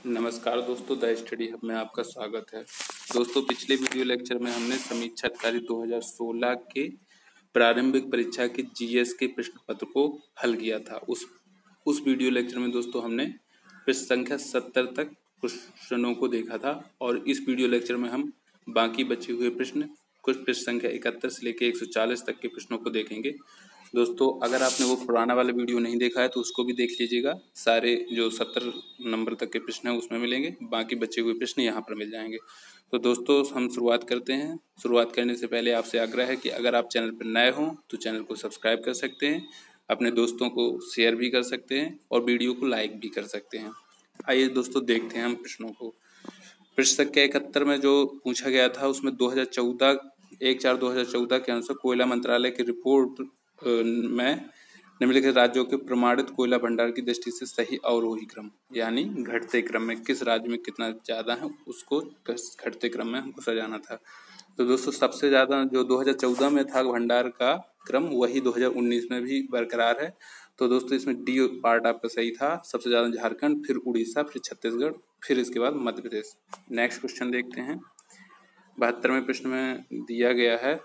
नमस्कार दोस्तों, the study hub में आपका स्वागत है। दोस्तों, पिछले वीडियो लेक्चर में हमने समीक्षा अधिकारी 2016 के प्रारंभिक परीक्षा के जीएस के प्रश्न पत्र को हल किया था। उस वीडियो लेक्चर में दोस्तों हमने प्रश्न संख्या 70 तक प्रश्नों को देखा था और इस वीडियो लेक्चर में हम बाकी बचे हुए प्रश्न कुछ प्रश्न संख्या 71 से लेकर 140 तक के प्रश्नों को देखेंगे। दोस्तों, अगर आपने वो पुराना वाला वीडियो नहीं देखा है तो उसको भी देख लीजिएगा। सारे जो 70 नंबर तक के प्रश्न हैं उसमें मिलेंगे, बाकी बचे हुए प्रश्न यहाँ पर मिल जाएंगे। तो दोस्तों, हम शुरुआत करते हैं। शुरुआत करने से पहले आपसे आग्रह है कि अगर आप चैनल पर नए हों तो चैनल को सब्सक्राइब कर सकते हैं, अपने दोस्तों को शेयर भी कर सकते हैं और वीडियो को लाइक भी कर सकते हैं। आइए दोस्तों, देखते हैं हम प्रश्नों को। प्रश्न संख्या 71 में जो पूछा गया था उसमें 1/4/2014 के अनुसार कोयला मंत्रालय की रिपोर्ट में निम्नलिखित राज्यों के प्रमाणित कोयला भंडार की दृष्टि से सही अवरोही क्रम, यानी घटते क्रम में किस राज्य में कितना ज़्यादा है उसको घटते क्रम में हमको सजाना था। तो दोस्तों, सबसे ज़्यादा जो 2014 में था भंडार का क्रम, वही 2019 में भी बरकरार है। तो दोस्तों, इसमें डी पार्ट आपका सही था। सबसे ज़्यादा झारखंड, फिर उड़ीसा, फिर छत्तीसगढ़, फिर इसके बाद मध्य प्रदेश। नेक्स्ट क्वेश्चन देखते हैं। 72वें प्रश्न में दिया गया है,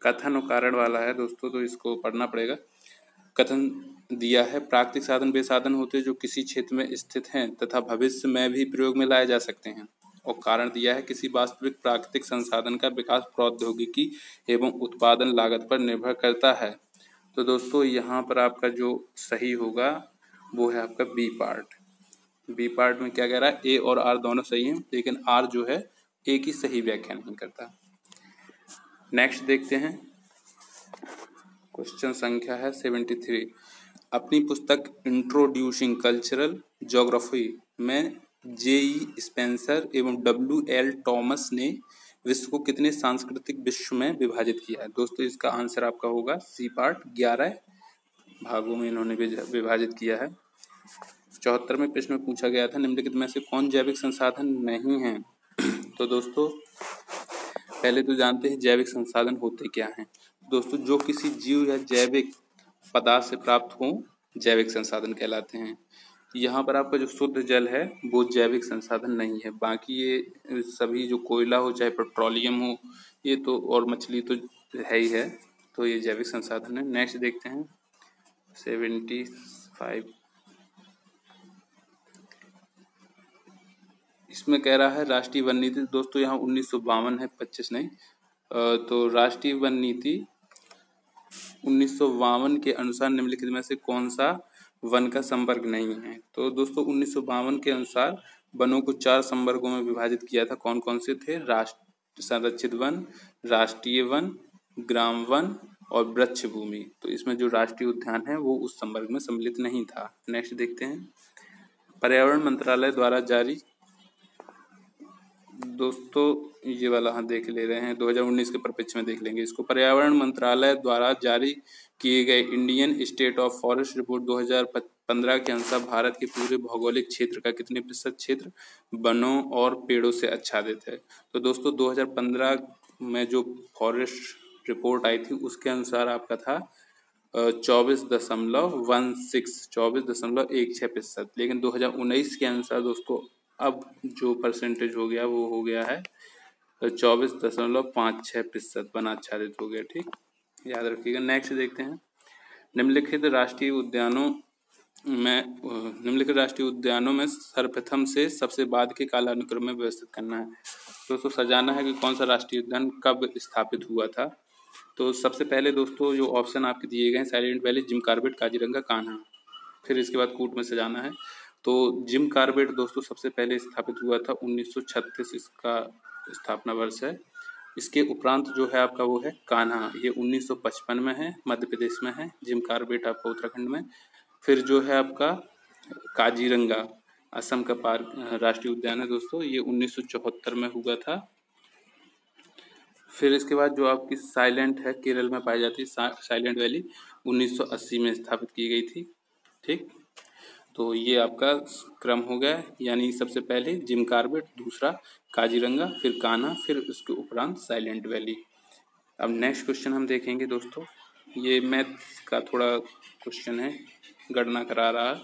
कथन और कारण वाला है दोस्तों, तो इसको पढ़ना पड़ेगा। कथन दिया है, प्राकृतिक साधन वे साधन होते हैं जो किसी क्षेत्र में स्थित हैं तथा भविष्य में भी प्रयोग में लाए जा सकते हैं। और कारण दिया है, किसी वास्तविक प्राकृतिक संसाधन का विकास प्रौद्योगिकी एवं उत्पादन लागत पर निर्भर करता है। तो दोस्तों, यहाँ पर आपका जो सही होगा वो है आपका बी पार्ट। बी पार्ट में क्या कह रहा है, ए और आर दोनों सही हैं, लेकिन आर जो है ए की सही व्याख्या नहीं करता। नेक्स्ट देखते हैं। क्वेश्चन संख्या है 73। अपनी पुस्तक इंट्रोड्यूसिंग कल्चरल ज्योग्राफी में जेई स्पेंसर एवं डब्ल्यू.एल. टॉमस ने विश्व को कितने सांस्कृतिक विश्व में विभाजित किया है। दोस्तों, इसका आंसर आपका होगा सी पार्ट, 11 भागों में इन्होंने विभाजित किया है। 74वें प्रश्न में पूछा गया था, निम्नलिखित में से कौन जैविक संसाधन नहीं है। तो दोस्तों, पहले तो जानते हैं जैविक संसाधन होते क्या हैं। दोस्तों, जो किसी जीव या जैविक पदार्थ से प्राप्त हो जैविक संसाधन कहलाते हैं। यहाँ पर आपका जो शुद्ध जल है वो जैविक संसाधन नहीं है। बाकी ये सभी जो कोयला हो चाहे पेट्रोलियम हो, ये तो, और मछली तो है ही है, तो ये जैविक संसाधन है। नेक्स्ट देखते हैं 75। इसमें कह रहा है राष्ट्रीय वन नीति। दोस्तों, यहाँ 1952 है, 25 नहीं। तो राष्ट्रीय वन नीति 1952 के अनुसार निम्नलिखित में से कौन सा वन का संवर्ग नहीं है। तो दोस्तों, 1952 के अनुसार वनों को 4 संवर्गों में विभाजित किया था। कौन कौन से थे? राष्ट्र संरक्षित वन, राष्ट्रीय वन, ग्राम वन और वृक्ष भूमि। तो इसमें जो राष्ट्रीय उद्यान है वो उस संवर्ग में सम्मिलित नहीं था। नेक्स्ट देखते हैं। पर्यावरण मंत्रालय द्वारा जारी, दोस्तों ये वाला हम देख ले रहे हैं, 2019 के परिप्रेक्ष्य में देख लेंगे इसको। पर्यावरण मंत्रालय द्वारा जारी किए गए Indian state of forest report 2015 के अनुसार भारत के पूरे भौगोलिक क्षेत्र का कितने प्रतिशत क्षेत्र वनों और पेड़ों से आच्छादित है। तो दोस्तों, 2015 में जो फॉरेस्ट रिपोर्ट आई थी उसके अनुसार आपका था 24.16%, लेकिन 2019 के अनुसार दोस्तों अब जो परसेंटेज हो गया वो हो गया है 24.56%, वन आच्छादित हो गया। ठीक, याद रखिएगा। नेक्स्ट देखते हैं। निम्नलिखित राष्ट्रीय उद्यानों में सर्वप्रथम से सबसे बाद के कालानुक्रम में व्यवस्थित करना है। दोस्तों, सजाना है कि कौन सा राष्ट्रीय उद्यान कब स्थापित हुआ था। तो सबसे पहले दोस्तों जो ऑप्शन आपके दिए गए हैं, silent valley, Jim Corbett, Kaziranga, Kanha, फिर इसके बाद कूट में सजाना है। तो जिम कॉर्बेट दोस्तों सबसे पहले स्थापित हुआ था 1936, इसका स्थापना वर्ष है। इसके उपरांत जो है आपका वो है कान्हा, ये 1955 में है, मध्य प्रदेश में है। जिम कॉर्बेट आपका उत्तराखंड में। फिर जो है आपका काजीरंगा, असम का पार्क राष्ट्रीय उद्यान है दोस्तों, ये 1974 में हुआ था। फिर इसके बाद जो आपकी साइलेंट है, केरल में पाई जाती है साइलेंट वैली, 1980 में स्थापित की गई थी। ठीक, तो ये आपका क्रम हो गया, यानी सबसे पहले जिम कॉर्बेट, दूसरा काजीरंगा, फिर कान्हा, फिर उसके उपरांत साइलेंट वैली। अब नेक्स्ट क्वेश्चन हम देखेंगे दोस्तों, ये मैथ का थोड़ा क्वेश्चन है, गणना करा रहा है।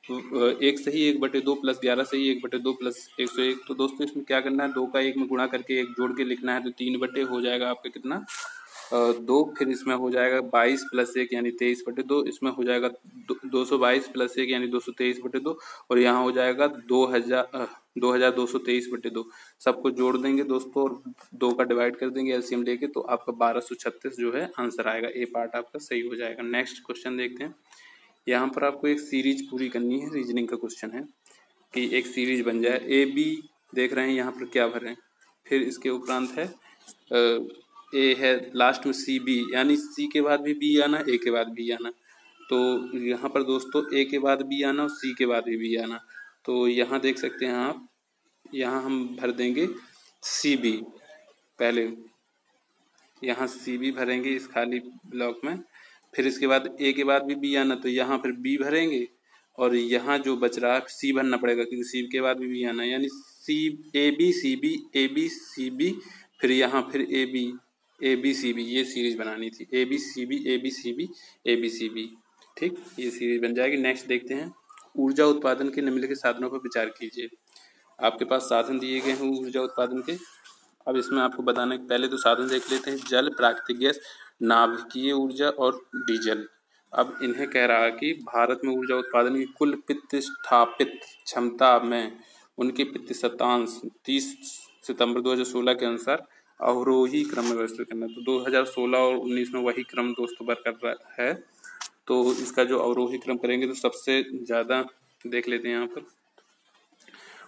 1 सही 1/2 प्लस 11 सही 1/2 प्लस 101। तो दोस्तों इसमें क्या करना है, 2 का 1 में गुणा करके 1 जोड़ के लिखना है, तो 3 हो जाएगा आपका कितना 2। फिर इसमें हो जाएगा 22 प्लस 1 यानी 23/2। इसमें हो जाएगा 222 प्लस 1 यानी 223/2। और यहाँ हो जाएगा 2223/2। सबको जोड़ देंगे दोस्तों और 2 का डिवाइड कर देंगे एलसीएम लेके, तो आपका 1236 जो है आंसर आएगा। ए पार्ट आपका सही हो जाएगा। नेक्स्ट क्वेश्चन देखते हैं। यहाँ पर आपको एक सीरीज पूरी करनी है, रीजनिंग का क्वेश्चन है कि एक सीरीज बन जाए। ए बी देख रहे हैं यहाँ पर क्या भरें, फिर इसके उपरांत है ए है, लास्ट में सी बी, यानी सी के बाद भी बी आना, ए के बाद बी आना। तो यहाँ पर दोस्तों ए के बाद बी आना और सी के बाद भी बी आना। तो यहाँ देख सकते हैं आप, यहाँ हम भर देंगे सी बी पहले, यहाँ सी बी भरेंगे इस खाली ब्लॉक में। फिर इसके बाद ए के बाद भी बी आना, तो यहाँ फिर बी भरेंगे और यहाँ जो बच रहा है सी भरना पड़ेगा क्योंकि सी के बाद भी बी आना, यानी C A B C B A B C B, फिर यहाँ फिर ए बी सी बी, ये सीरीज बनानी थी। A B C B A B C B A B C B, ठीक, ये सीरीज बन जाएगी। नेक्स्ट देखते हैं, ऊर्जा उत्पादन के निम्नलिखित साधनों पर विचार कीजिए। आपके पास साधन दिए गए हैं ऊर्जा उत्पादन के। अब इसमें आपको बताने के पहले तो साधन देख लेते हैं। जल, प्राकृतिक गैस, नाभिकीय ऊर्जा और डीजल। अब इन्हें कह रहा है कि भारत में ऊर्जा उत्पादन की कुल प्रतिस्थापित क्षमता में उनके प्रतिशतांश 30 सितंबर 2016 के अनुसार अवरोही क्रम में व्यवस्थित करना। तो 2016 और 19 में वही क्रम दोस्तों बरकरार है। तो इसका जो अवरोही क्रम करेंगे तो सबसे ज़्यादा देख लेते हैं यहाँ पर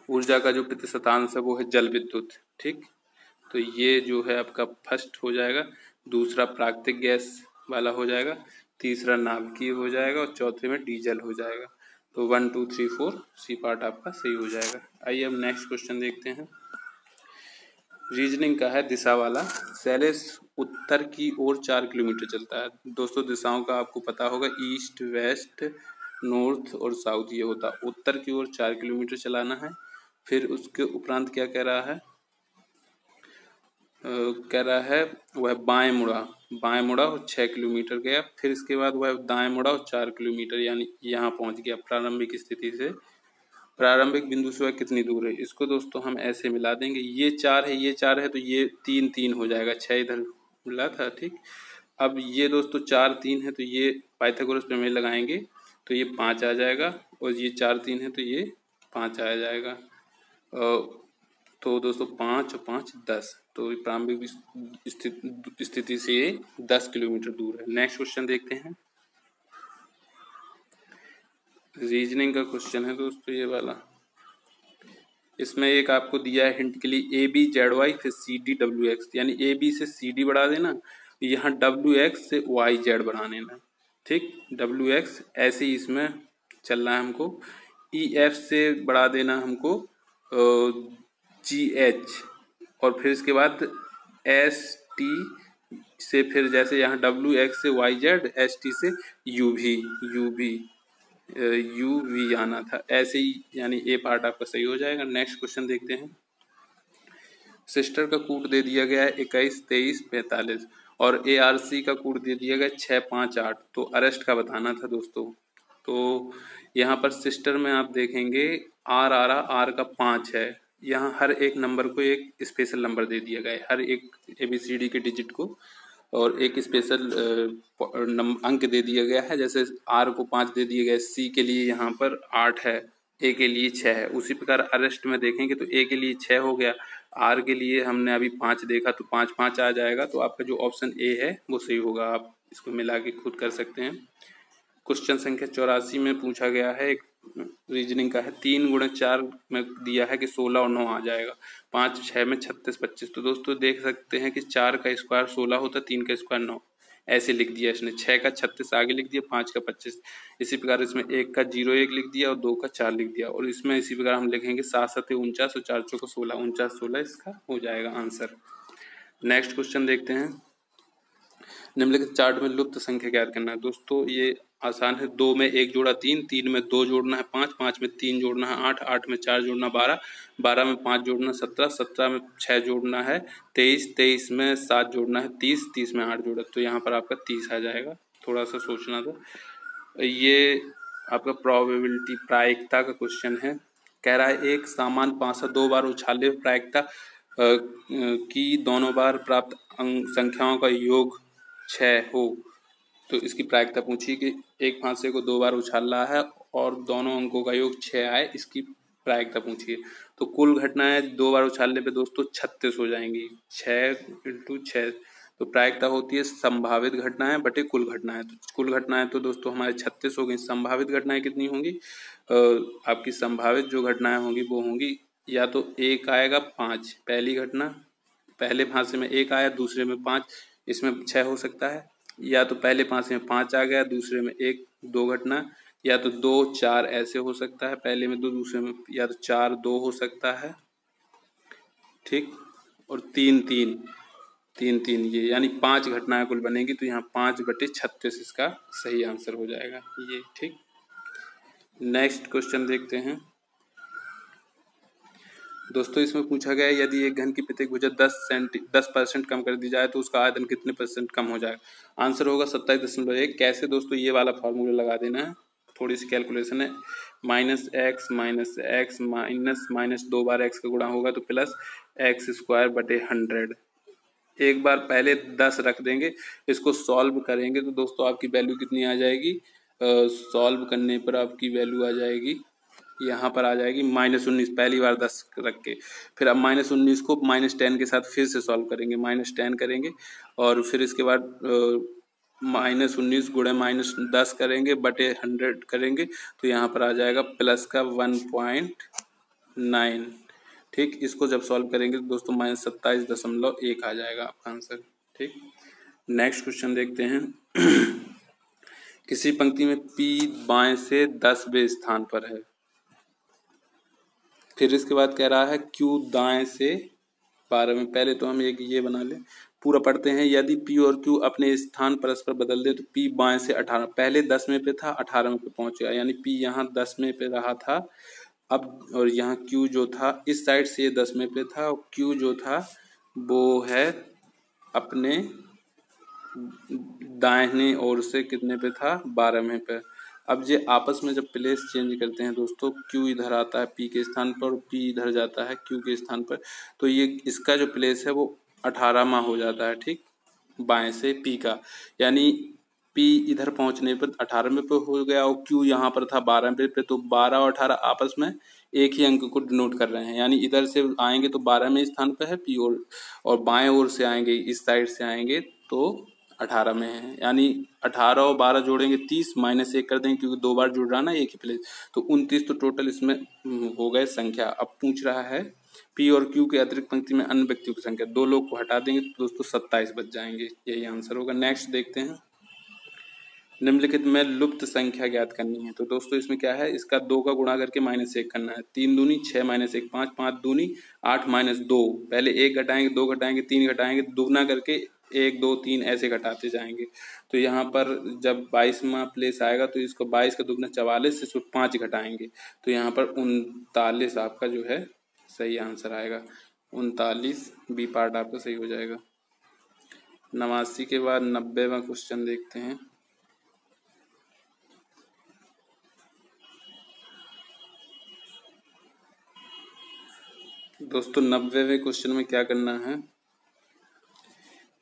ऊर्जा का जो प्रतिशतांश है वो है जल विद्युत, ठीक। तो ये जो है आपका फर्स्ट हो जाएगा, दूसरा प्राकृतिक गैस वाला हो जाएगा, तीसरा नाभिकीय हो जाएगा और चौथे में डीजल हो जाएगा। तो 1 2 3 4 सी पार्ट आपका सही हो जाएगा। आइए अब नेक्स्ट क्वेश्चन देखते हैं। रीजनिंग का है दिशा वाला। शैलेश उत्तर की ओर 4 किलोमीटर चलता है। दोस्तों दिशाओं का आपको पता होगा, ईस्ट, वेस्ट, नॉर्थ और साउथ ये होता है। उत्तर की ओर 4 किलोमीटर चलाना है। फिर उसके उपरांत क्या कह रहा है, कह रहा है वह बाएं मुड़ा और 6 किलोमीटर गया। फिर इसके बाद वह दाएं मुड़ा और 4 किलोमीटर, यानी यहाँ पहुँच गया। प्रारंभिक स्थिति से प्रारंभिक बिंदु से वह कितनी दूर है, इसको दोस्तों हम ऐसे मिला देंगे। ये 4 है, ये 4 है, तो ये 3 3 हो जाएगा, 6 इधर मिला था, ठीक। अब ये दोस्तों 4 3 है, तो ये पाइथागोरस प्रमेय लगाएंगे तो ये 5 आ जाएगा, और ये 4 3 है तो ये 5 आ जाएगा। तो दोस्तों 5 और 5 10, तो प्रारंभिक स्थिति से ये 10 किलोमीटर दूर है। नेक्स्ट क्वेश्चन देखते हैं। रीजनिंग का क्वेश्चन है दोस्तों ये वाला। इसमें एक आपको दिया है हिंट के लिए, ए बी जेड वाई फिर सी डी डब्ल्यू एक्स, यानी ए बी से सी डी बढ़ा देना, यहाँ डब्ल्यू एक्स से वाई जेड बढ़ा देना, ठीक। डब्ल्यू एक्स ऐसे ही इसमें चलना है हमको। ई एफ से बढ़ा देना हमको जी एच, और फिर इसके बाद एस टी से, फिर जैसे यहाँ डब्ल्यू एक्स से वाई जेड, एस टी से यू वी आना था, ऐसे ही, यानी ए पार्ट आपका सही हो जाएगा। नेक्स्ट क्वेश्चन देखते हैं। सिस्टर का कोड दे दिया गया है 21 23 45 और ए आर सी का कोड दे दिया गया 6 5 8। तो अरेस्ट का बताना था दोस्तों। तो यहाँ पर सिस्टर में आप देखेंगे आर आ रहा, आर का 5 है। यहाँ हर एक नंबर को एक स्पेशल नंबर दे दिया गया है, हर एक ABCD के डिजिट को, और एक स्पेशल अंक दे दिया गया है। जैसे आर को 5 दे दिए गए, सी के लिए यहाँ पर 8 है, ए के लिए 6 है। उसी प्रकार अरेस्ट में देखेंगे तो ए के लिए 6 हो गया, आर के लिए हमने अभी 5 देखा तो 5 5 आ जाएगा। तो आपका जो ऑप्शन ए है वो सही होगा। आप इसको मिला के खुद कर सकते हैं। क्वेश्चन संख्या 84 में पूछा गया है, एक रीजनिंग का है। 3 × 4 में दिया है कि 16 और 9 आ जाएगा, 5 6 में 36 25। तो दोस्तों देख सकते हैं कि 4 का स्क्वायर 16 होता है, 3 का स्क्वायर 9, ऐसे लिख दिया इसने। 6 का 36 आगे लिख दिया, 5 का 25। इसी प्रकार इसमें 1 का 0 1 लिख दिया और 2 का 4 लिख दिया। और इसमें इसी प्रकार हम लिखेंगे 7 7 49 और 4 4 16, 49 16 इसका हो जाएगा आंसर। नेक्स्ट क्वेश्चन देखते हैं। निम्नलिखित चार्ट में लुप्त संख्या ज्ञात करना है। दोस्तों ये आसान है। 2 में 1 जोड़ा 3, 3 में 2 जोड़ना है 5, 5 में 3 जोड़ना है 8, 8 में 4 जोड़ना 12, 12 में 5 जोड़ना 17, 17 में 6 जोड़ना है 23, 23 में 7 जोड़ना है 30, 30 में 8 जोड़ा। तो यहाँ पर आपका 30 आ जाएगा। थोड़ा सा सोचना था। ये आपका प्रोबेबिलिटी प्रायिकता का क्वेश्चन है। कह रहा है एक समान पासा 2 बार उछालने पर प्रायिकता कि दोनों बार प्राप्त संख्याओं का योग 6 हो। तो इसकी प्रायिकता पूछी कि एक फांसे को 2 बार उछाल रहा है और दोनों अंकों का योग 6 आए, इसकी प्रायिकता पूछी है। तो कुल घटनाएं 2 बार उछालने पे दोस्तों 36 हो जाएंगी, 6 × 6। तो प्रायिकता होती है संभावित घटनाएं बटे कुल घटनाएं। तो कुल घटनाएं तो दोस्तों हमारे 36 हो गई। संभावित घटनाएं कितनी होंगी? आपकी संभावित जो घटनाएं होंगी वो होंगी, या तो एक आएगा 5 पहली घटना, पहले फांसे में 1 आया, दूसरे में 5, इसमें 6 हो सकता है। या तो पहले फांसे में 5 आ गया, दूसरे में 1, 2 घटना। या तो 2 4 ऐसे हो सकता है, पहले में 2 दूसरे में, या तो 4 2 हो सकता है, ठीक। और 3 3 3 3 ये, यानी 5 घटनाएं कुल बनेगी। तो यहाँ 5/36 इसका सही आंसर हो जाएगा ये, ठीक। नेक्स्ट क्वेश्चन देखते हैं दोस्तों। इसमें पूछा गया है यदि एक घन की प्रत्येक भुजा 10% कम कर दी जाए तो उसका आयतन कितने % कम हो जाएगा? आंसर होगा 27.1। कैसे दोस्तों? ये वाला फार्मूला लगा देना है, थोड़ी सी कैलकुलेशन है। -x माइनस 2 बार x का गुणा होगा तो +x²/100। एक बार पहले 10 रख देंगे, इसको सॉल्व करेंगे तो दोस्तों आपकी वैल्यू कितनी आ जाएगी? सॉल्व करने पर आपकी वैल्यू आ जाएगी, यहाँ पर आ जाएगी -19। पहली बार 10 रख के, फिर अब -19 को -10 के साथ फिर से सॉल्व करेंगे, -10 करेंगे और फिर इसके बाद -19 गुणे -10 करेंगे बटे 100 करेंगे, तो यहाँ पर आ जाएगा प्लस का 1.9, ठीक। इसको जब सॉल्व करेंगे तो दोस्तों -27.1 आ जाएगा आपका आंसर, ठीक। नेक्स्ट क्वेश्चन देखते हैं किसी पंक्ति में P बाएं से 10वें स्थान पर है। फिर इसके बाद कह रहा है Q दाएं से 12वें। पहले तो हम एक ये बना लें, पूरा पढ़ते हैं। यदि P और Q अपने स्थान परस्पर बदल दे तो P बाएं से 18, पहले 10वें पे था, 18वें पे पहुंच गया, यानी P यहाँ 10वें पे रहा था अब, और यहाँ Q जो था इस साइड से 10वें पे था, और Q जो था वो है अपने दाहिने ओर से कितने पे था? 12वें पे। अब ये आपस में जब प्लेस चेंज करते हैं दोस्तों, Q इधर आता है P के स्थान पर और P इधर जाता है Q के स्थान पर, तो ये इसका जो प्लेस है वो 18वां हो जाता है, ठीक, बाएं से P का। यानी P इधर पहुंचने पर 18वें पे हो गया और Q यहाँ पर था 12वें पे, तो 12 और 18 आपस में एक ही अंक को डिनोट कर रहे हैं। यानी इधर से आएंगे तो 12वें स्थान पर है P, और बाएं ओर से आएंगे, इस साइड से आएंगे तो 18 में है। यानी 18 और 12 जोड़ेंगे 30, -1 कर देंगे क्योंकि 2 बार जुड़ रहा ना एक ही प्लेस, तो 29। तो टोटल इसमें हो गए संख्या। अब पूछ रहा है P और Q के अतिरिक्त पंक्ति में अन्य व्यक्तियों की संख्या। 2 लोग को हटा देंगे तो दोस्तों 27 बच जाएंगे, यही आंसर होगा। नेक्स्ट देखते हैं, निम्नलिखित में लुप्त संख्या ज्ञात करनी है। तो दोस्तों इसमें क्या है, इसका 2 का गुणा करके -1 करना है। 3 दूनी 6 -1 5, 5 दूनी 8 -2, पहले 1 घटाएंगे, 2 घटाएंगे, 3 घटाएंगे, दुगना करके 1 2 3 ऐसे घटाते जाएंगे। तो यहाँ पर जब 22वां प्लेस आएगा तो इसको 22 का दुगना 44, इसमें 5 घटाएंगे, तो यहाँ पर 39 आपका जो है सही आंसर आएगा। 39 बी पार्ट आपका सही हो जाएगा। 89 के बाद 90वां क्वेश्चन देखते हैं। दोस्तों 90वें क्वेश्चन में क्या करना है,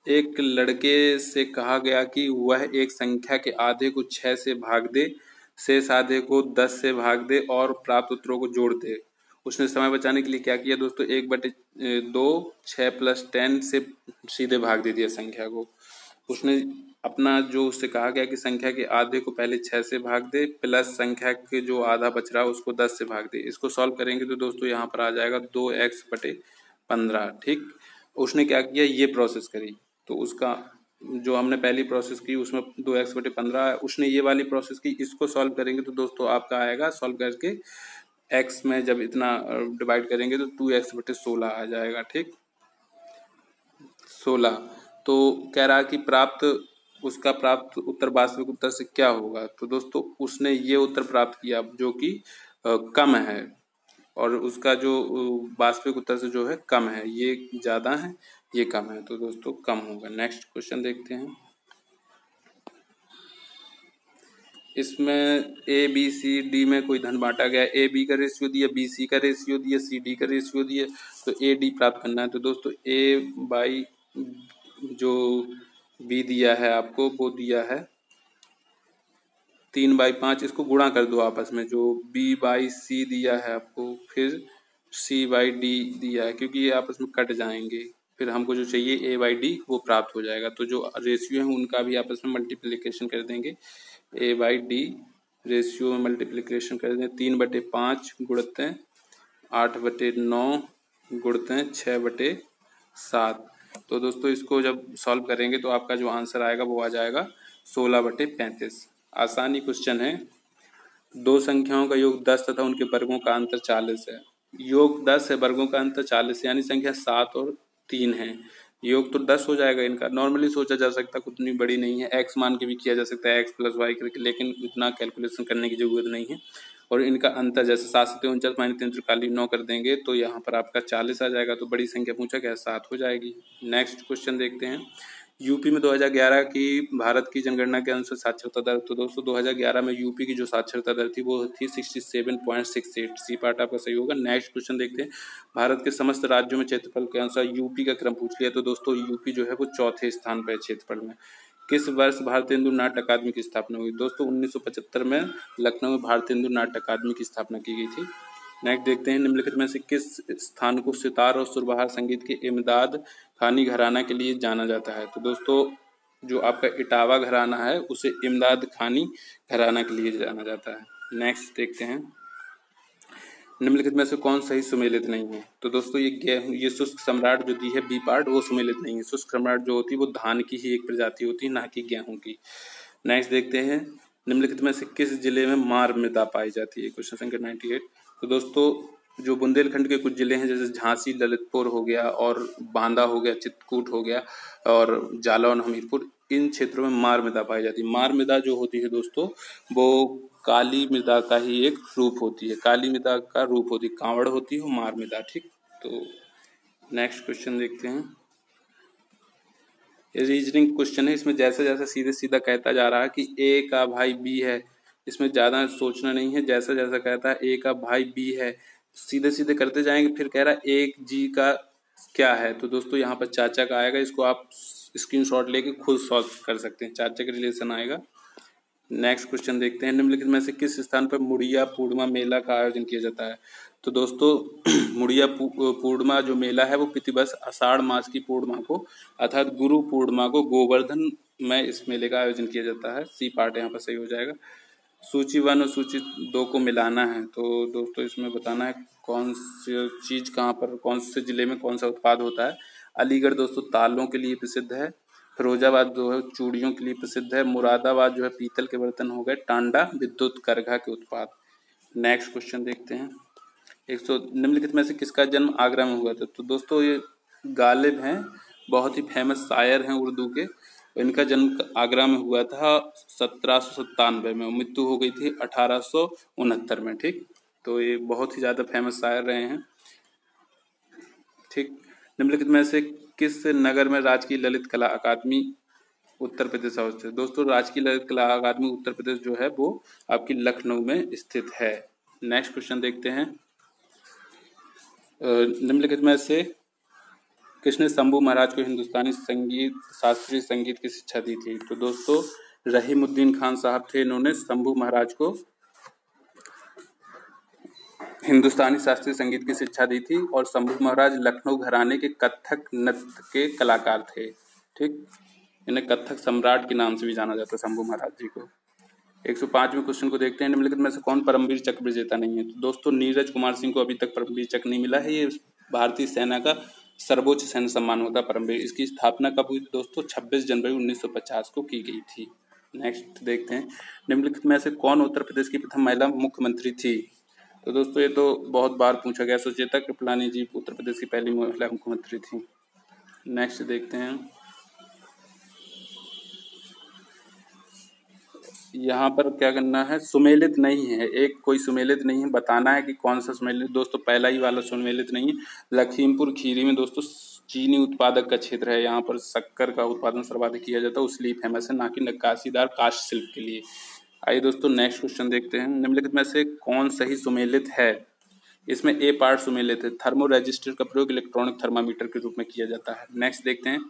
एक लड़के से कहा गया कि वह एक संख्या के आधे को 6 से भाग दे, शेष आधे को 10 से भाग दे और प्राप्त उत्तरों को जोड़ दे। उसने समय बचाने के लिए क्या किया दोस्तों, 1/2 6 + 10 से सीधे भाग दे दिया संख्या को। उसने अपना जो उससे कहा गया कि संख्या के आधे को पहले 6 से भाग दे, प्लस संख्या के जो आधा बच रहा है उसको 10 से भाग दे। इसको सॉल्व करेंगे तो दोस्तों यहाँ पर आ जाएगा 2x/15, ठीक। उसने क्या किया, ये प्रोसेस करी, तो उसका जो हमने पहली प्रोसेस की उसमें 2x/15, उसने ये वाली प्रोसेस की, इसको सॉल्व करेंगे तो दोस्तों आपका आएगा, सॉल्व करके x में जब इतना डिवाइड करेंगे तो 2x/16 आ जाएगा, ठीक, 16। तो कह रहा कि उसका प्राप्त उत्तर वास्तविक उत्तर से क्या होगा। तो दोस्तों उसने ये उत्तर प्राप्त किया जो कि कम है, और उसका जो वास्तविक उत्तर से जो है कम है, ये ज़्यादा है ये कम है, तो दोस्तों कम होगा। नेक्स्ट क्वेश्चन देखते हैं, इसमें ए बी सी डी में कोई धन बांटा गया, ए बी का रेशियो दिया, बी सी का रेशियो दिया, सी डी का रेशियो दिया, तो ए डी प्राप्त करना है। तो दोस्तों ए बाई जो बी दिया है आपको वो दिया है 3/5, इसको गुणा कर दो आपस में, जो बी बाई सी दिया है आपको, फिर सी बाई डी दिया है, क्योंकि ये आपस में कट जाएंगे, फिर हमको जो चाहिए ए बाई डी वो प्राप्त हो जाएगा। तो जो रेशियो है उनका भी आपस में मल्टीप्लिकेशन कर देंगे, ए बाई डी रेशियो में मल्टीप्लिकेशन कर देंगे, 3/5 गुणते 8/9 गुणते 6/7। तो दोस्तों इसको जब सॉल्व करेंगे तो आपका जो आंसर आएगा वो आ जाएगा 16/35। आसानी क्वेश्चन है। दो संख्याओं का योग 10 तथा उनके वर्गों का अंतर 40 है। योग 10 है, वर्गों का अंतर 40, यानी संख्या 7 और 3 है। योग तो 10 हो जाएगा इनका। नॉर्मली सोचा जा सकता है, उतनी बड़ी नहीं है, एक्स मान के भी किया जा सकता है, एक्स प्लस वाई करके, लेकिन इतना कैलकुलेशन करने की जरूरत नहीं है। और इनका अंतर जैसे 7 से 49 माइनस 3 9 कर देंगे तो यहाँ पर आपका 40 आ जाएगा। तो बड़ी संख्या पूछा गया 7 हो जाएगी। नेक्स्ट क्वेश्चन देखते हैं। यूपी में 2011 की भारत की जनगणना के अनुसार साक्षरता दर। तो दोस्तों 2011 में यूपी की जो साक्षरता दर थी वो थी 67.68। सी पार्ट आपका सही होगा। नेक्स्ट क्वेश्चन देखते हैं। भारत के समस्त राज्यों में क्षेत्रफल के अनुसार यूपी का क्रम पूछ लिया। तो दोस्तों यूपी जो है वो चौथे स्थान पर है क्षेत्रफल में। किस वर्ष भारतेंदु नाट्य अकादमी की स्थापना हुई? दोस्तों 1975 में लखनऊ में भारतेंदु नाट्य अकादमी की स्थापना की गई थी। नेक्स्ट देखते हैं। निम्नलिखित में से किस स्थान को सितार और सुरबहार संगीत के इमदाद खानी घराना के लिए जाना जाता है? तो दोस्तों जो आपका इटावा घराना है उसे इमदाद खानी घराना के लिए जाना जाता है। नेक्स्ट देखते हैं। निम्नलिखित में से कौन सही सुमेलित नहीं है? तो दोस्तों ये शुष्क सम्राट जो दी है बी पार्ट वो सुमेलित नहीं है। शुष्क सम्राट जो होती है वो धान की ही एक प्रजाति होती है, ना कि गेहूं की। नेक्स्ट देखते हैं। निम्नलिखित में से किस जिले में मार मृदा पाई जाती है? क्वेश्चन संख्या 98। तो दोस्तों जो बुंदेलखंड के कुछ जिले हैं जैसे झांसी, ललितपुर हो गया और बांदा हो गया, चित्रकूट हो गया और जालौन, हमीरपुर, इन क्षेत्रों में मार मृदा पाई जाती है। मार मृदा जो होती है दोस्तों वो काली मृदा का ही एक रूप होती है, काली मृदा का रूप होती है, कांवड़ होती है मार मृदा। ठीक, तो नेक्स्ट क्वेश्चन देखते हैं। ये रीजनिंग क्वेश्चन है। इसमें जैसा जैसा सीधे सीधा कहता जा रहा है कि ए का भाई बी है, इसमें ज़्यादा सोचना नहीं है। जैसा जैसा कहता है ए का भाई बी है, सीधे सीधे करते जाएंगे। फिर कह रहा है एक जी का क्या है? तो दोस्तों यहाँ पर चाचा का आएगा, इसको आप स्क्रीनशॉट लेके खुद सॉल्व कर सकते हैं, चाचा का रिलेशन आएगा। नेक्स्ट क्वेश्चन देखते हैं। निम्नलिखित में से किस स्थान पर मुड़िया पूर्णिमा मेला का आयोजन किया जाता है? तो दोस्तों मुड़िया पूर्णिमा जो मेला है वो प्रतिवर्ष आषाढ़ मास की पूर्णिमा को अर्थात गुरु पूर्णिमा को गोवर्धन में इस मेले का आयोजन किया जाता है। सी पार्ट यहाँ पर सही हो जाएगा। सूची 1 और सूची 2 को मिलाना है। तो दोस्तों इसमें बताना है कौन सी चीज़ कहाँ पर, कौन से जिले में कौन सा उत्पाद होता है। अलीगढ़ दोस्तों तालों के लिए प्रसिद्ध है। फिरोजाबाद जो है चूड़ियों के लिए प्रसिद्ध है। मुरादाबाद जो है पीतल के बर्तन हो गए। टांडा विद्युत करघा के उत्पाद। नेक्स्ट क्वेश्चन देखते हैं। निम्नलिखित में से किसका जन्म आगरा में हुआ था? तो दोस्तों ये गालिब हैं, बहुत ही फेमस शायर हैं उर्दू के। इनका जन्म आगरा में हुआ था 1797 में, मृत्यु हो गई थी 1869 में। ठीक, तो ये बहुत ही ज़्यादा फेमस शायर रहे हैं। ठीक, निम्नलिखित में से किस नगर में राजकीय ललित कला अकादमी उत्तर प्रदेश अवस्थित है? दोस्तों राजकीय ललित कला अकादमी उत्तर प्रदेश जो है वो आपकी लखनऊ में स्थित है। नेक्स्ट क्वेश्चन देखते हैं। निम्नलिखित में से किसने शंभू महाराज को हिंदुस्तानी संगीत, शास्त्रीय संगीत की शिक्षा दी थी? तो दोस्तों रहीमुद्दीन खान साहब थे, इन्होंने शंभू महाराज को हिंदुस्तानी शास्त्रीय संगीत की शिक्षा दी थी। और शंभू महाराज लखनऊ घराने के कथक नृत्य के कलाकार थे। ठीक, इन्हें कथक सम्राट के नाम से भी जाना जाता है शंभू महाराज जी को। 105वें क्वेश्चन को देखते हैं। निम्नलिखित में से कौन परमवीर चक्र विजेता नहीं है? तो दोस्तों नीरज कुमार सिंह को अभी तक परमवीर चक्र नहीं मिला है। ये भारतीय सेना का सर्वोच्च सैन्य सम्मान होता है परमवीर। इसकी स्थापना कब हुई? दोस्तों 26 जनवरी 1950 को की गई थी। नेक्स्ट देखते हैं। निम्नलिखित में से कौन उत्तर प्रदेश की प्रथम महिला मुख्यमंत्री थी? तो दोस्तों ये तो बहुत बार पूछा गया, सुचेता कृपलानी जी उत्तर प्रदेश की पहली महिला मुख्यमंत्री थी। नेक्स्ट देखते हैं। यहाँ पर क्या करना है, सुमेलित नहीं है, एक कोई सुमेलित नहीं है, बताना है कि कौन सा सुमेलित। दोस्तों पहला ही वाला सुमेलित नहीं है। लखीमपुर खीरी में दोस्तों चीनी उत्पादक का क्षेत्र है, यहाँ पर शक्कर का उत्पादन सर्वाधिक किया जाता है, उसलिए फेमस है, ना कि नक्काशीदार काष्ठ शिल्प के लिए। आइए दोस्तों नेक्स्ट क्वेश्चन देखते हैं। निम्नलिखित में से कौन सही सुमेलित है? इसमें ए पार्ट सुमेलित है। थर्मो रजिस्टर का प्रयोग इलेक्ट्रॉनिक थर्मामीटर के रूप में किया जाता है। नेक्स्ट देखते हैं,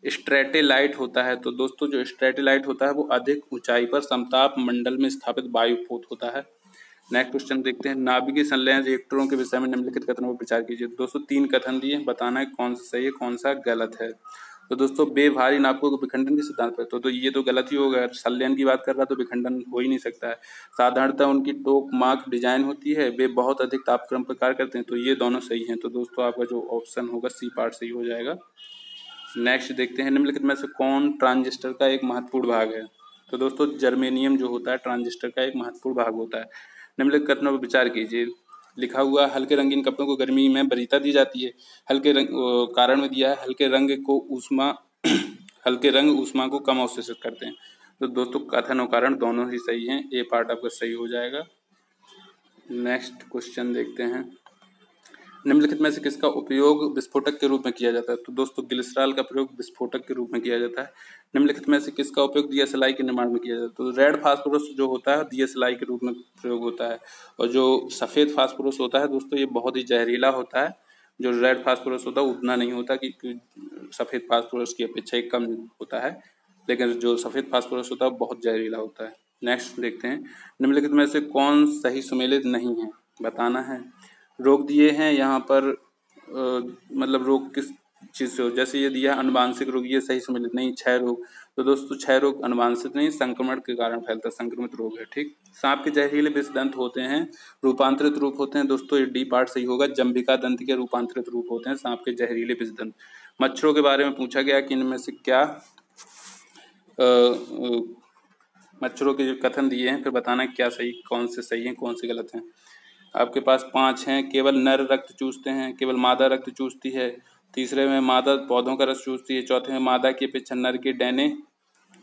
स्ट्रेटेलाइट होता है। तो दोस्तों जो स्ट्रेटेलाइट होता है वो अधिक ऊंचाई पर समताप मंडल में स्थापित वायुपोत होता है। नेक्स्ट क्वेश्चन देखते हैं, नाभिकीय संलयन रिएक्टरों के विषय में निम्नलिखित कथनों पर विचार कीजिए। दोस्तों 3 कथन दिए, बताना है कौन सा सही है कौन सा गलत है। तो दोस्तों बेभारी नाभिकों के विखंडन के सिद्धांत पर, तो ये तो गलत ही होगा। संलयन की बात कर रहा तो विखंडन हो ही नहीं सकता है। साधारणतः उनकी टोक मार्क डिजाइन होती है, वे बहुत अधिक तापक्रम पर कार्य करते हैं, तो ये दोनों सही हैं। तो दोस्तों आपका जो ऑप्शन होगा सी पार्ट सही हो जाएगा। नेक्स्ट देखते हैं, निम्नलिखित में से कौन ट्रांजिस्टर का एक महत्वपूर्ण भाग है? तो दोस्तों जर्मेनियम जो होता है ट्रांजिस्टर का एक महत्वपूर्ण भाग होता है। निम्नलिखित कथनों पर विचार कीजिए। लिखा हुआ हल्के रंगीन कपड़ों को गर्मी में वरीयता दी जाती है। हल्के रंग कारण में दिया है हल्के रंग को ऊष्मा हल्के रंग ऊष्मा को कम अवशोषित करते हैं। तो दोस्तों कथन और कारण दोनों ही सही हैं, ए पार्ट आपका सही हो जाएगा। नेक्स्ट क्वेश्चन देखते हैं, निम्नलिखित में से किसका उपयोग विस्फोटक के रूप में किया जाता है? तो दोस्तों ग्लिसरॉल का प्रयोग विस्फोटक के रूप में किया जाता है। निम्नलिखित में से किसका उपयोग दियासलाई के निर्माण में किया जाता है? तो रेड फास्फोरस जो होता है दियासलाई के रूप में प्रयोग होता है, और जो सफ़ेद फास्फोरस होता है दोस्तों ये बहुत ही जहरीला होता है। जो रेड फास्फोरस होता है उतना नहीं होता कि सफ़ेद फास्फोरस की अपेक्षा ही कम होता है, लेकिन जो सफ़ेद फास्फोरस होता है बहुत जहरीला होता है। नेक्स्ट देखते हैं, निम्नलिखित में से कौन सही सुमेलित नहीं है? बताना है। रोग दिए हैं यहाँ पर मतलब रोग किस चीज़ से हो, जैसे ये दिया अनुवांशिक रोग, ये सही सुमेलित नहीं। क्षय रोग, तो दोस्तों क्षय रोग अनुवांशिक नहीं संक्रमण के कारण फैलता संक्रमित रोग है। ठीक, सांप के जहरीले विषदंत होते हैं, रूपांतरित रूप होते हैं। दोस्तों ये डी पार्ट सही होगा, जंभिका दंत के रूपांतरित रूप होते हैं सांप के जहरीले विषदंत। मच्छरों के बारे में पूछा गया कि इनमें से क्या मच्छरों के जो कथन दिए हैं फिर बताना क्या सही कौन से सही हैं कौन से गलत हैं। आपके पास 5 हैं, केवल नर रक्त चूसते हैं, केवल मादा रक्त चूसती है, तीसरे में मादा पौधों का रस चूसती है, चौथे में मादा की अपेक्षा नर के डैने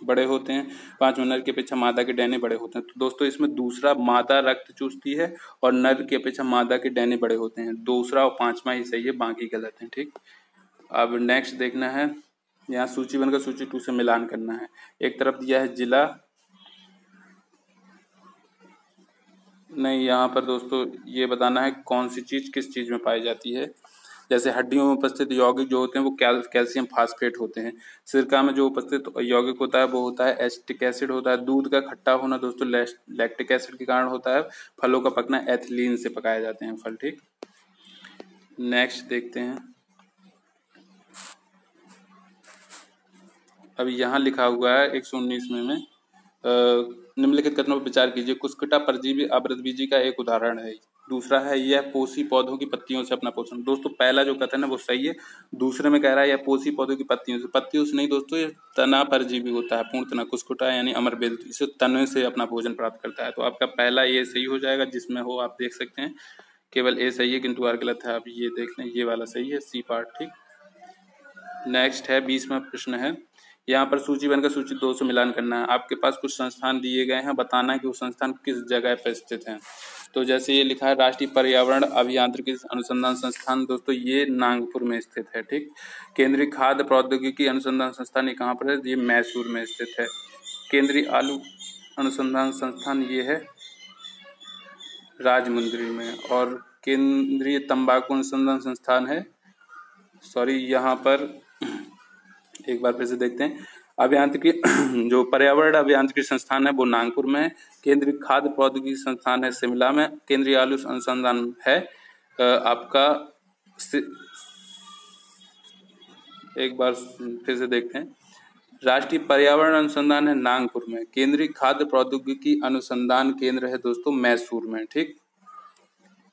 बड़े होते हैं, 5वें नर की अपेक्षा मादा के डैने बड़े होते हैं। तो दोस्तों इसमें दूसरा मादा रक्त चूसती है और नर की अपेक्षा मादा के डैने बड़े होते हैं, दूसरा और 5वां ही सही है, बाकी गलत हैं। ठीक, अब नेक्स्ट देखना है, यहाँ सूची बनकर सूची 2 से मिलान करना है। एक तरफ दिया है जिला, नहीं यहाँ पर दोस्तों ये बताना है कौन सी चीज़ किस चीज़ में पाई जाती है। जैसे हड्डियों में उपस्थित यौगिक जो होते हैं वो कैल्शियम फास्फेट होते हैं। सिरका में जो उपस्थित यौगिक होता है वो होता है एसिटिक एसिड होता है। दूध का खट्टा होना दोस्तों लैक्टिक एसिड के कारण होता है। फलों का पकना एथिलीन से पकाए जाते हैं फल। ठीक, नेक्स्ट देखते हैं, अभी यहाँ लिखा हुआ है 119 में निम्नलिखित कथनों पर विचार कीजिए। कुस्कुटा परजीवी आवृतबीजी का एक उदाहरण है। दूसरा है यह पोषी पौधों की पत्तियों से अपना पोषण। दोस्तों पहला जो कथन है वो सही है, दूसरे में कह रहा है यह पोषी पौधों की पत्तियों से, पत्तियों से नहीं दोस्तों, ये तना परजीवी होता है, पूर्ण तना कुस्कुटा यानी अमरबेल, इसे तने से अपना भोजन प्राप्त करता है। तो आपका पहला ये सही हो जाएगा, जिसमें हो आप देख सकते हैं केवल ए सही है किंतु आर गलत है। आप ये देख लें, ये वाला सही है, सी पार्ट। ठीक, नेक्स्ट है 20वां प्रश्न है, यहाँ पर सूची बनकर सूची 2 से मिलान करना है। आपके पास कुछ संस्थान दिए गए हैं, बताना है कि वो संस्थान किस जगह पर स्थित हैं। तो जैसे ये लिखा है राष्ट्रीय पर्यावरण अभियांत्रिकी अनुसंधान संस्थान, दोस्तों ये नागपुर में स्थित है। ठीक, केंद्रीय खाद्य प्रौद्योगिकी अनुसंधान संस्थान ये कहाँ पर है? ये मैसूर में स्थित है। केंद्रीय आलू अनुसंधान संस्थान ये है राजमुंद्री में, और केंद्रीय तंबाकू अनुसंधान संस्थान है, सॉरी यहाँ पर एक बार फिर से देखते हैं, अभियांत्रिकी जो पर्यावरण अभियांत्रिकी संस्थान है वो नागपुर में है। केंद्रीय खाद्य प्रौद्योगिकी संस्थान है शिमला में। केंद्रीय आलू अनुसंधान है आपका एक बार फिर से देखते हैं, राष्ट्रीय पर्यावरण अनुसंधान है नागपुर में। केंद्रीय खाद्य प्रौद्योगिकी अनुसंधान केंद्र है दोस्तों मैसूर में। ठीक,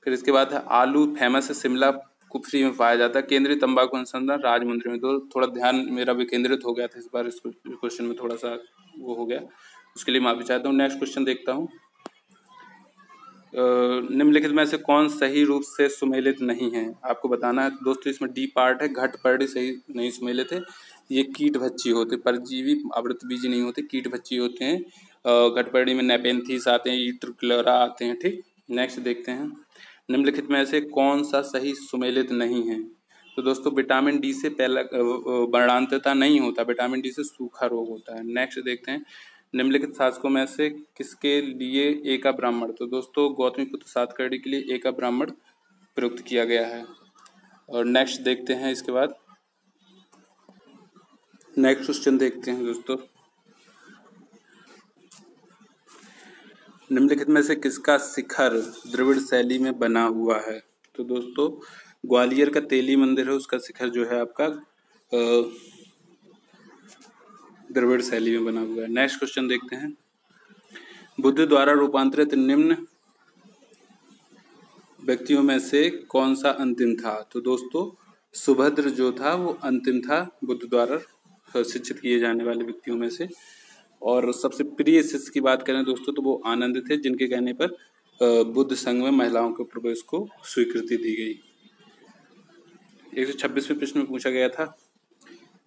फिर इसके बाद है आलू फेमस है शिमला कुफरी में पाया जाता है। केंद्रीय तंबाकू अनुसंधान राजमुंद्री में। तो थोड़ा ध्यान मेरा भी केंद्रित हो गया था इस बार, इस क्वेश्चन में थोड़ा सा वो हो गया, उसके लिए माफी चाहता हूँ। नेक्स्ट क्वेश्चन देखता हूँ, निम्नलिखित में से कौन सही रूप से सुमेलित नहीं है? आपको बताना है दोस्तों, इसमें डी पार्ट है, घट परडी सही नहीं सुमेलित है। ये कीट भक्षी होते, परजीवी आवृतबीजी नहीं होते, कीट भक्षी होते हैं। घट परडी में नेपेंथीस आते हैं, यूट्रिकुलेरा आते हैं। ठीक, नेक्स्ट देखते हैं, निम्नलिखित में से कौन सा सही सुमेलित नहीं है? तो दोस्तों विटामिन डी से पहला वर्णांतता नहीं होता, विटामिन डी से सूखा रोग होता है। नेक्स्ट देखते हैं, निम्नलिखित शासकों में से किसके लिए ए का ब्राह्मण? तो दोस्तों गौतमीपुत्र सातकर्णी के लिए ए का ब्राह्मण प्रयुक्त किया गया है। और नेक्स्ट देखते हैं, इसके बाद नेक्स्ट क्वेश्चन देखते हैं दोस्तों, निम्नलिखित में से किसका शिखर द्रविड़ शैली में बना हुआ है? तो दोस्तों ग्वालियर का तेली मंदिर है, उसका शिखर जो है आपका द्रविड़ शैली में बना हुआ है। नेक्स्ट क्वेश्चन देखते हैं, बुद्ध द्वारा रूपांतरित निम्न व्यक्तियों में से कौन सा अंतिम था? तो दोस्तों सुभद्र जो था वो अंतिम था बुद्ध द्वारा शिक्षित किए जाने वाले व्यक्तियों में से। और सबसे प्रिय शिष्य की बात करें दोस्तों तो वो आनंद थे, जिनके कहने पर बुद्ध संघ में महिलाओं के प्रवेश को स्वीकृति दी गई। 126वें प्रश्न में पूछा गया था,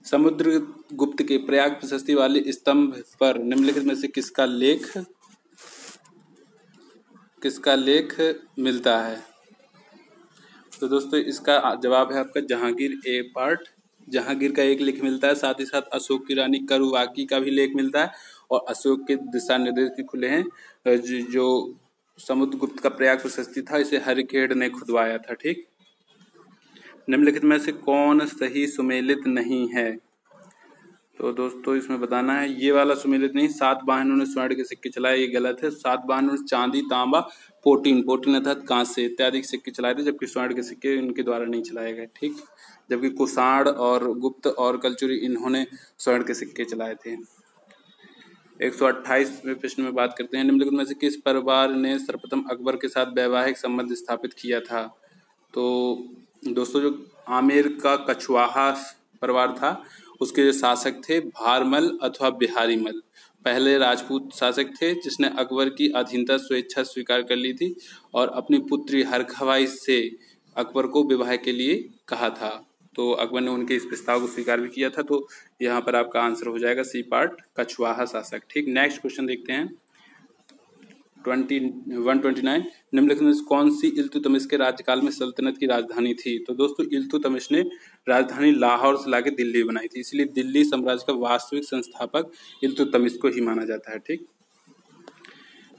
समुद्रगुप्त के प्रयाग प्रशस्ति वाले स्तंभ पर निम्नलिखित में से किसका लेख मिलता है? तो दोस्तों इसका जवाब है आपका जहांगीर ए पार्ट। जहांगीर का एक लेख मिलता है, साथ ही साथ अशोक की रानी करुवाकी का भी लेख मिलता है, और अशोक के दिशा निर्देश भी खुले हैं। जो समुद्रगुप्त का प्रयाग प्रशस्ति था इसे हरिखेड़ ने खुदवाया था। ठीक, निम्नलिखित में से कौन सही सुमेलित नहीं है? तो दोस्तों इसमें बताना है, ये वाला सुमेलित नहीं। सातवाहनों ने स्वर्ण के सिक्के चलाए, ये गलत है। सातवाहनों ने चांदी, तांबा, पोटीन अर्थात कांसे इत्यादि सिक्के चलाए थे, जबकि स्वर्ण के सिक्के इनके द्वारा नहीं चलाए गए। ठीक, जबकि कुषाण और गुप्त और कलचुरी इन्होंने स्वर्ण के सिक्के चलाए थे। 128वें प्रश्न में बात करते हैं, निम्नलिखित में से किस परिवार ने सर्वप्रथम अकबर के साथ वैवाहिक संबंध स्थापित किया था? तो दोस्तों जो आमेर का कछवाहा परिवार था उसके जो शासक थे भारमल अथवा बिहारीमल, पहले राजपूत शासक थे जिसने अकबर की अधीनता स्वेच्छा स्वीकार कर ली थी और अपनी पुत्री हरखवाई से अकबर को विवाह के लिए कहा था। तो अकबर ने उनके इस प्रस्ताव को स्वीकार भी किया था। तो यहाँ पर आपका आंसर हो जाएगा सी पार्ट, कछवाहा शासक। ठीक, नेक्स्ट क्वेश्चन देखते हैं 129, निम्नलिखित में कौन सी इल्तुतमिश के राज्यकाल में सल्तनत की राजधानी थी? तो दोस्तों इल्तुतमिश ने राजधानी लाहौर से लाके दिल्ली बनाई थी, इसलिए दिल्ली साम्राज्य का वास्तविक संस्थापक इल्तुतमिश को ही माना जाता है। ठीक,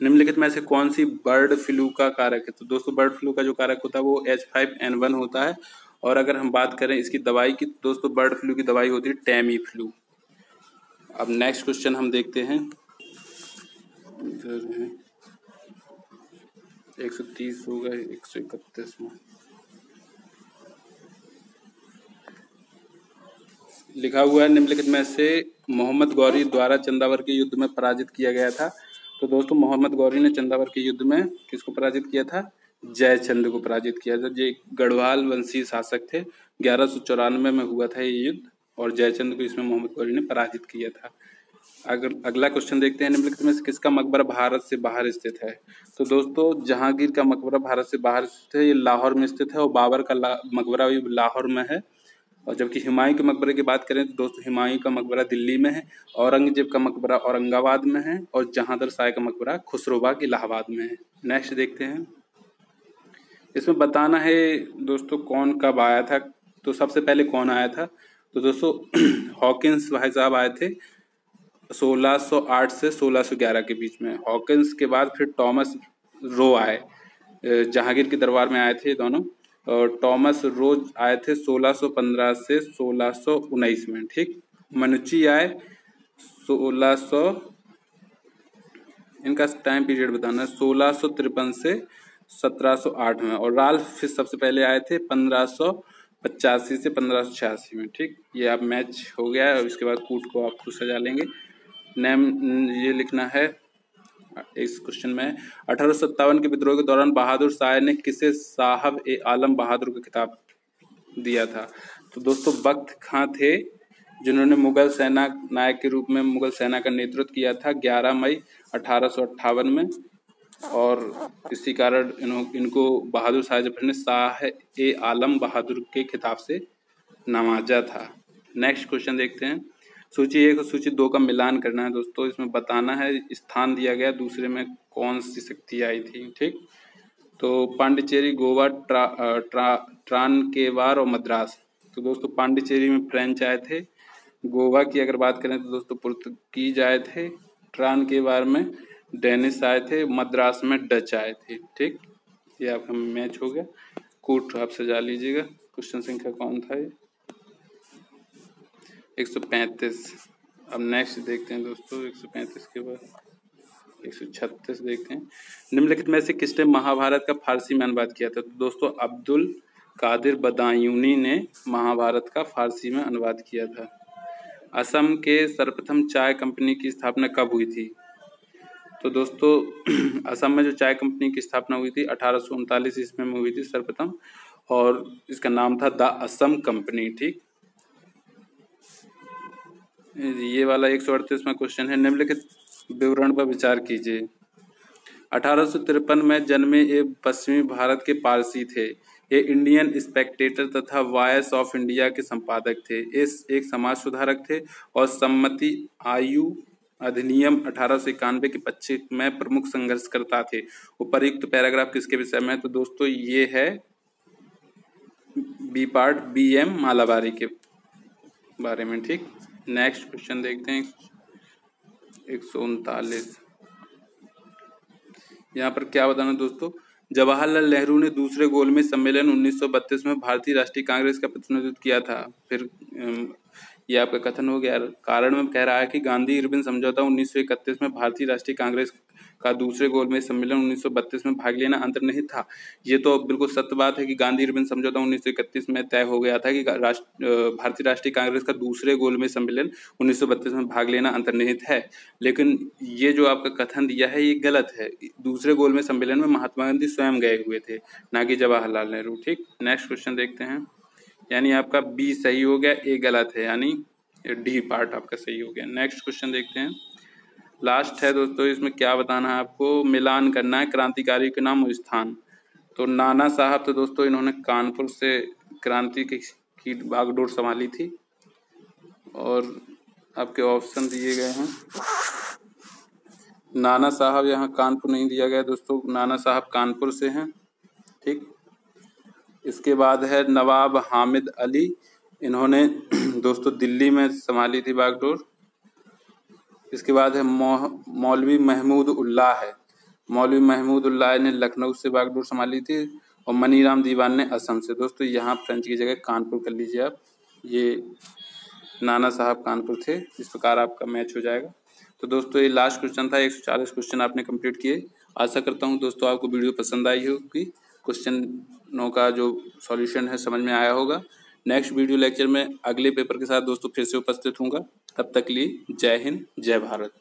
निम्नलिखित में से कौन सी बर्ड फ्लू का कारक है? तो दोस्तों बर्ड फ्लू का जो कारक होता है वो H5N1 होता है। और अगर हम बात करें इसकी दवाई की, दोस्तों बर्ड फ्लू की दवाई होती है टैमी फ्लू। अब नेक्स्ट क्वेश्चन हम देखते हैं, 130 होगा 131 में लिखा हुआ है, निम्नलिखित में से मोहम्मद गौरी द्वारा चंदावर के युद्ध में पराजित किया गया था। तो दोस्तों मोहम्मद गौरी ने चंदावर के युद्ध में किसको पराजित किया था? जयचंद को पराजित किया था। ये गढ़वाल वंशी शासक थे, 1194 में हुआ था ये युद्ध, और जयचंद को इसमें मोहम्मद गौरी ने पराजित किया था। अगला क्वेश्चन देखते हैं, निम्नलिखित में से किसका मकबरा भारत से बाहर स्थित है? तो दोस्तों जहांगीर का मकबरा भारत से बाहर स्थित है, ये लाहौर में स्थित है, और बाबर का मकबरा भी लाहौर में है। और जबकि हुमायूं के मकबरे की बात करें तो दोस्तों हुमायूं का मकबरा दिल्ली में है, औरंगजेब का मकबरा औरंगाबाद में है, और जहांगीर शाह का मकबरा खुसरोबाग इलाहाबाद में है। नेक्स्ट देखते हैं, इसमें बताना है दोस्तों कौन कब आया था। तो सबसे पहले कौन आया था? तो दोस्तों हॉकिंस भाई साहब आए थे 1608 से 1611 के बीच में। हॉकिंस के बाद फिर टॉमस रो आए, जहांगीर के दरबार में आए थे दोनों, और टॉमस रोज आए थे 1615 से 1619 में। ठीक, मनुची आए 1600, इनका टाइम पीरियड बताना है 1653 से 1708 में, और राल्फ फिर सबसे पहले आए थे 1585 से 1586 में। ठीक, ये आप मैच हो गया है, और इसके बाद कूट को आप खुद सजा लेंगे। नेम ये लिखना है इस क्वेश्चन में, 1857 के विद्रोह के दौरान बहादुर शाह ने किसे साहब ए आलम बहादुर का खिताब दिया था? तो दोस्तों बख्त खां थे, जिन्होंने मुगल सेना नायक के रूप में मुगल सेना का नेतृत्व किया था 11 मई 1858 में, और इसी कारण इनको बहादुर शाह जफर ने शाह ए आलम बहादुर के खिताब से नवाजा था। नेक्स्ट क्वेश्चन देखते हैं, सूची 1 और सूची 2 का मिलान करना है दोस्तों। इसमें बताना है स्थान दिया गया दूसरे में कौन सी शक्ति आई थी। ठीक, तो पांडिचेरी, गोवा, ट्रानकेवार और मद्रास। तो दोस्तों पांडिचेरी में फ्रेंच आए थे। गोवा की अगर बात करें तो दोस्तों पुर्तगीज आए थे, ट्रान के बारे में डेनिश आए थे, मद्रास में डच आए थे। ठीक, ये आपका मैच हो गया। कूट आप सजा लीजिएगा। क्वेश्चन संख्या कौन था ये? 135। अब नेक्स्ट देखते हैं दोस्तों, 135 के बाद 136 देखते हैं। निम्नलिखित में से किसने महाभारत का फारसी में अनुवाद किया था? तो दोस्तों अब्दुल कादिर बदायूनी ने महाभारत का फारसी में अनुवाद किया था। असम के सर्वप्रथम चाय कंपनी की स्थापना कब हुई थी? तो दोस्तों असम में जो चाय कंपनी की स्थापना हुई थी 1839 ईस्वी में हुई थी सर्वप्रथम, और इसका नाम था द असम कंपनी। ठीक, ये वाला 138वां क्वेश्चन है। निम्नलिखित विवरण पर विचार कीजिए। 1853 में जन्मे ये पश्चिमी भारत के पारसी थे। ये इंडियन स्पेक्टेटर तथा वॉइस ऑफ इंडिया के संपादक थे। इस एक समाज सुधारक थे और सम्मति आयु अधिनियम 1891 के पक्षी में प्रमुख संघर्षकर्ता थे। उपर्युक्त पैराग्राफ किसके विषय में है? तो दोस्तों ये है बी पार्ट, BM मालाबारी के बारे में। ठीक, नेक्स्ट क्वेश्चन देखते हैं 139। यहाँ पर क्या बताना दोस्तों, जवाहरलाल नेहरू ने दूसरे गोलमेज सम्मेलन 1932 में भारतीय राष्ट्रीय कांग्रेस का प्रतिनिधित्व किया था। फिर ये आपका कथन हो गया। कारण में कह रहा है कि गांधी इरविन समझौता 1931 में भारतीय राष्ट्रीय कांग्रेस का दूसरे गोलमेज सम्मेलन 1932 में भाग लेना अंतर्निहित था। ये तो बिल्कुल सत्य बात है कि गांधी इरविन समझौता 1931 में तय हो गया था कि भारतीय राष्ट्रीय कांग्रेस का दूसरे गोलमेज सम्मेलन 1932 में भाग लेना अंतर्निहित है। लेकिन ये जो आपका कथन दिया है ये गलत है। दूसरे गोलमेज सम्मेलन में महात्मा गांधी स्वयं गए हुए थे, ना कि जवाहरलाल नेहरू। ठीक, नेक्स्ट क्वेश्चन देखते हैं। यानी आपका बी सही हो गया, ए गलत है, यानी डी पार्ट आपका सही हो गया। नेक्स्ट क्वेश्चन देखते हैं, लास्ट है दोस्तों। इसमें क्या बताना है आपको, मिलान करना है क्रांतिकारी के नाम और स्थान। तो नाना साहब, तो दोस्तों इन्होंने कानपुर से क्रांति की बागडोर संभाली थी। और आपके ऑप्शन दिए गए हैं, नाना साहब यहाँ कानपुर नहीं दिया गया दोस्तों, नाना साहब कानपुर से हैं। ठीक, इसके बाद है नवाब हामिद अली, इन्होंने दोस्तों दिल्ली में संभाली थी बागडोर। इसके बाद है मौलवी महमूद उल्लाह है, मौलवी महमूद उल्लाह ने लखनऊ से बागडोर संभाली थी। और मनीराम दीवान ने असम से। दोस्तों यहाँ फ्रेंच की जगह कानपुर कर लीजिए आप, ये नाना साहब कानपुर थे। इस प्रकार आपका मैच हो जाएगा। तो दोस्तों ये लास्ट क्वेश्चन था, 140 क्वेश्चन आपने कंप्लीट किए। आशा करता हूँ दोस्तों आपको वीडियो पसंद आई होगी, क्वेश्चनों का जो सॉल्यूशन है समझ में आया होगा। नेक्स्ट वीडियो लेक्चर में अगले पेपर के साथ दोस्तों फिर से उपस्थित होऊंगा। तब तक के लिए जय हिंद, जय भारत।